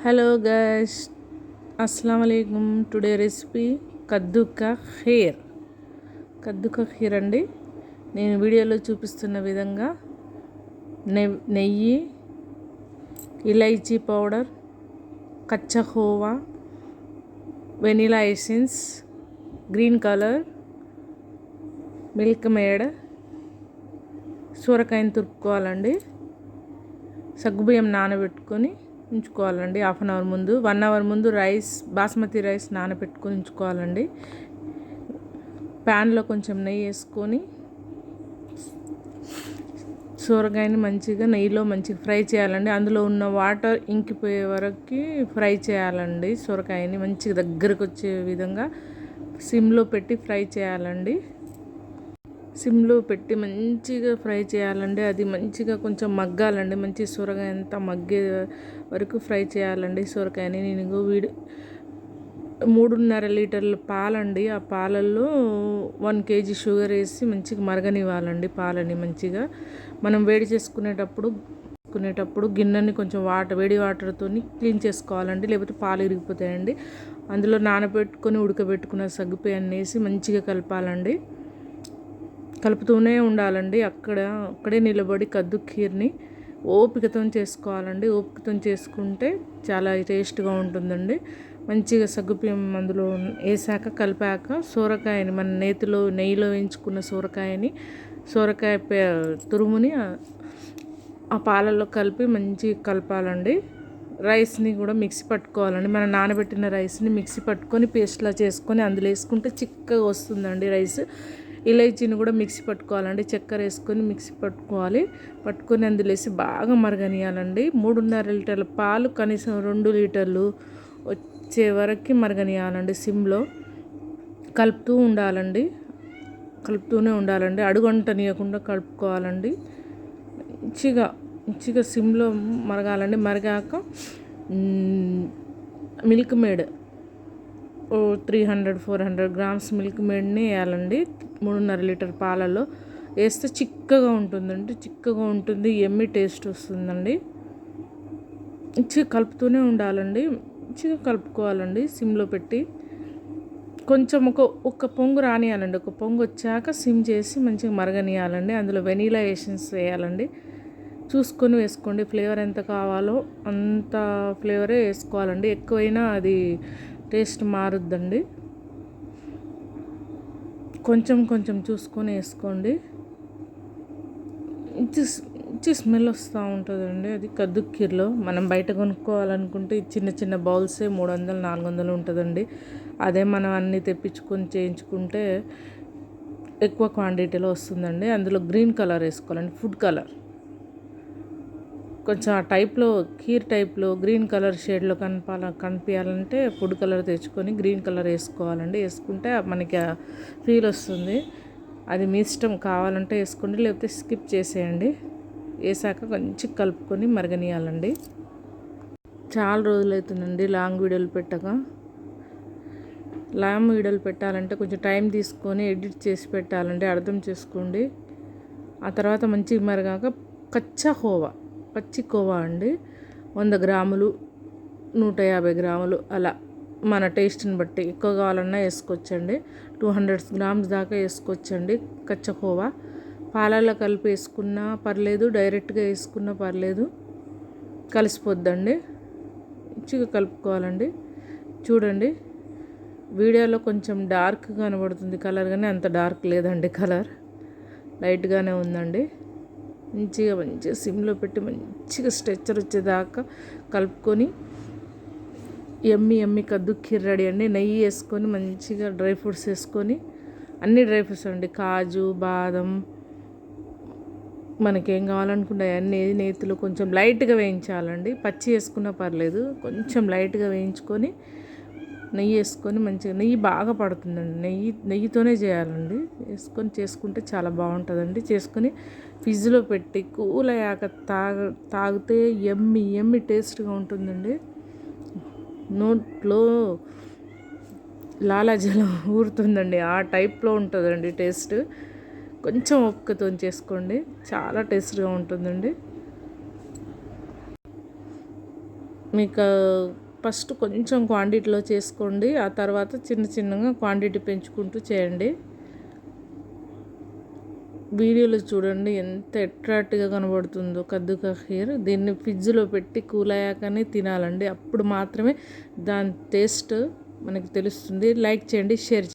Hello guys अस्सलाम वालेकुम today recipe కద్దు కా ఖీర్ అండి. నేను వీడియోలో చూపిస్తున్న విధంగా నెయ్యి, ఇలైచీ పౌడర్, కచ్చా ఖోవా, vanilla essence, green colour, Milkmaid, సూరకాయని తురుపుకోవాలండి. సగ్గుబియ్యం నానబెట్టుకొని ఉంచుకోవాలండి. 1/2 అవర్ ముందు 1 అవర్ ముందు బాస్మతి రైస్ నానబెట్టుకొని ఉంచుకోవాలండి. ప్యాన్లో కొంచెం నెయ్యి వేసుకొని సూరకాయని మంచిగా నెయ్యిలో మంచిగా ఫ్రై చేయాలండి. అందులో ఉన్న వాటర్ ఇంకిపోయే వరకు ఫ్రై చేయాలండి. సూరకాయని మంచిగా దగ్గరకు వచ్చే విధంగా సిమ్లో పెట్టి ఫ్రై చేయాలండి. సిమ్లో పెట్టి మంచిగా ఫ్రై చేయాలండి. అది మంచిగా కొంచెం మగ్గాలండి. మంచి సొరకాయ అంతా మగ్గే వరకు ఫ్రై చేయాలండి. సొరకాయని నేను 3.5 లీటర్ల పాలండి. ఆ పాలల్లో 1 kg షుగర్ వేసి మంచిగా మరగనివ్వాలండి. పాలని మంచిగా మనం వేడి చేసుకునేటప్పుడు గిన్నెని కొంచెం వేడి వాటర్తో క్లీన్ చేసుకోవాలండి. లేకపోతే పాలు ఇరిగిపోతాయండి. అందులో నానబెట్టుకొని ఉడకబెట్టుకున్న సగ్గుబియ్యాన్ని వేసి మంచిగా కలపాలండి. కలుపుతూనే ఉండాలండి. అక్కడే నిలబడి కద్దు ఖీర్ని ఓపికతో చేసుకోవాలండి. ఓపికతో చేసుకుంటే చాలా టేస్ట్గా ఉంటుందండి. మంచిగా సగ్గుబియ్యం అందులో వేసాక కలిపాక సూరకాయని మన నెయ్యిలో వేయించుకున్న సూరకాయ తురుముని ఆ పాలల్లో కలిపి మంచిగా కలపాలండి. రైస్ని కూడా మిక్సీ పట్టుకోవాలండి. మనం నానబెట్టిన రైస్ని మిక్సీ పట్టుకొని పేస్ట్లా చేసుకొని అందులో వేసుకుంటే చిక్కగా వస్తుందండి రైస్. ఇలైచీని కూడా మిక్సీ పట్టుకోవాలండి. చక్కెర వేసుకొని మిక్సీ పట్టుకొని అందులో వేసి బాగా మరగనియాలండి. 3.5 లీటర్ల పాలు కనీసం 2 లీటర్లు వచ్చే వరకు మరగనియాలండి. సిమ్లో కలుపుతూనే ఉండాలండి. అడుగంటనీయకుండా కలుపుకోవాలండి. మంచిగా సిమ్లో మరగాలండి. మరిగాక మిల్క్ మేడ్ 300-400 గ్రామ్స్ మిల్క్ మేడ్ని వేయాలండి. 3.5 లీటర్ పాలలో వేస్తే చిక్కగా ఉంటుంది. ఎమ్మి టేస్ట్ వస్తుందండి. మంచిగా కలుపుతూనే ఉండాలండి. మంచిగా కలుపుకోవాలండి సిమ్లో పెట్టి. కొంచెం ఒక పొంగు రానియాలండి. ఒక పొంగు వచ్చాక సిమ్ చేసి మంచిగా మరగనియాలండి. అందులో వెనీలా ఎసెన్స్ వేయాలండి. చూసుకొని వేసుకోండి. ఫ్లేవర్ ఎంత కావాలో అంత ఫ్లేవరే వేసుకోవాలండి. ఎక్కువైనా అది టేస్ట్ మారుద్దండి. కొంచెం చూసుకొని వేసుకోండి. మంచి స్మెల్ వస్తూ ఉంటుందండి. అది కద్దు ఖీర్లో మనం బయట కొనుక్కోవాలనుకుంటే చిన్న బౌల్సే 300-400 ఉంటుందండి. అదే మనం అన్నీ తెప్పించుకొని చేయించుకుంటే ఎక్కువ క్వాంటిటీలో వస్తుందండి. అందులో గ్రీన్ కలర్ వేసుకోవాలండి. ఫుడ్ కలర్ కొంచెం ఆ టైప్లో ఖీర్ టైప్లో గ్రీన్ కలర్ షేడ్లో కనిపించాలంటే ఫుడ్ కలర్ తెచ్చుకొని గ్రీన్ కలర్ వేసుకోవాలండి. వేసుకుంటే మనకి ఫీల్ వస్తుంది. అది మీ ఇష్టం, కావాలంటే వేసుకోండి, లేకపోతే స్కిప్ చేసేయండి. వేసాక కొంచెం కలుపుకొని మరగనియాలండి. చాలా రోజులు అవుతుందండి లాంగ్ వీడియోలు పెట్టాలంటే కొంచెం టైం తీసుకొని ఎడిట్ చేసి పెట్టాలండి. అర్థం చేసుకోండి. ఆ తర్వాత మంచిగా మరగాక పచ్చి కోవా అండి. 100 గ్రాములు, 150 గ్రాములు అలా మన టేస్ట్ని బట్టి ఎక్కువ కావాలన్నా వేసుకోవచ్చండి. 200 గ్రామ్స్ దాకా వేసుకోవచ్చండి. కచ్చా కోవా పాలల్లో కలిపి వేసుకున్నా పర్లేదు, డైరెక్ట్గా వేసుకున్నా పర్లేదు, కలిసిపోద్దండి. మంచిగా కలుపుకోవాలండి. చూడండి, వీడియోలో కొంచెం డార్క్ కనబడుతుంది కలర్, కానీ అంత డార్క్ లేదండి. కలర్ లైట్గానే ఉందండి. మంచిగా సిమ్లో పెట్టి మంచిగా స్ట్రెచ్చర్ వచ్చేదాకా కలుపుకొని ఎమ్మి కద్దు ఖీర్ రెడీ అండి. నెయ్యి వేసుకొని మంచిగా డ్రై ఫ్రూట్స్ వేసుకొని, అన్ని డ్రై ఫ్రూట్స్ అండి, కాజు, బాదం, మనకేం కావాలనుకుంటే అన్నీ నేతిలో కొంచెం లైట్గా వేయించాలండి. పచ్చి వేసుకున్నా పర్లేదు, కొంచెం లైట్గా వేయించుకొని నెయ్యి వేసుకొని మంచిగా, నెయ్యి బాగా పడుతుందండి. నెయ్యితోనే చేయాలండి. వేసుకొని చేసుకుంటే చాలా బాగుంటుందండి. చేసుకొని ఫ్రిడ్జ్లో పెట్టి కూల్ అయ్యాక తాగితే ఎమ్మి టేస్ట్గా ఉంటుందండి. నోట్లో లాలాజలం ఊరుతుందండి. ఆ టైప్లో ఉంటుందండి టేస్ట్. కొంచెం ఓపికతో చేసుకోండి, చాలా టేస్ట్గా ఉంటుందండి. మీకు ఫస్ట్ కొంచెం క్వాంటిటీలో చేసుకోండి, ఆ తర్వాత చిన్న చిన్నగా క్వాంటిటీ పెంచుకుంటూ చేయండి. వీడియోలో చూడండి ఎంత అట్రాక్ట్గా కనబడుతుందో కద్దు కా ఖీర్. దీన్ని ఫ్రిడ్జ్లో పెట్టి కూల్ అయ్యాకనే తినాలండి, అప్పుడు మాత్రమే దాని టేస్ట్ మనకి తెలుస్తుంది. లైక్ చేయండి, షేర్ చేయండి.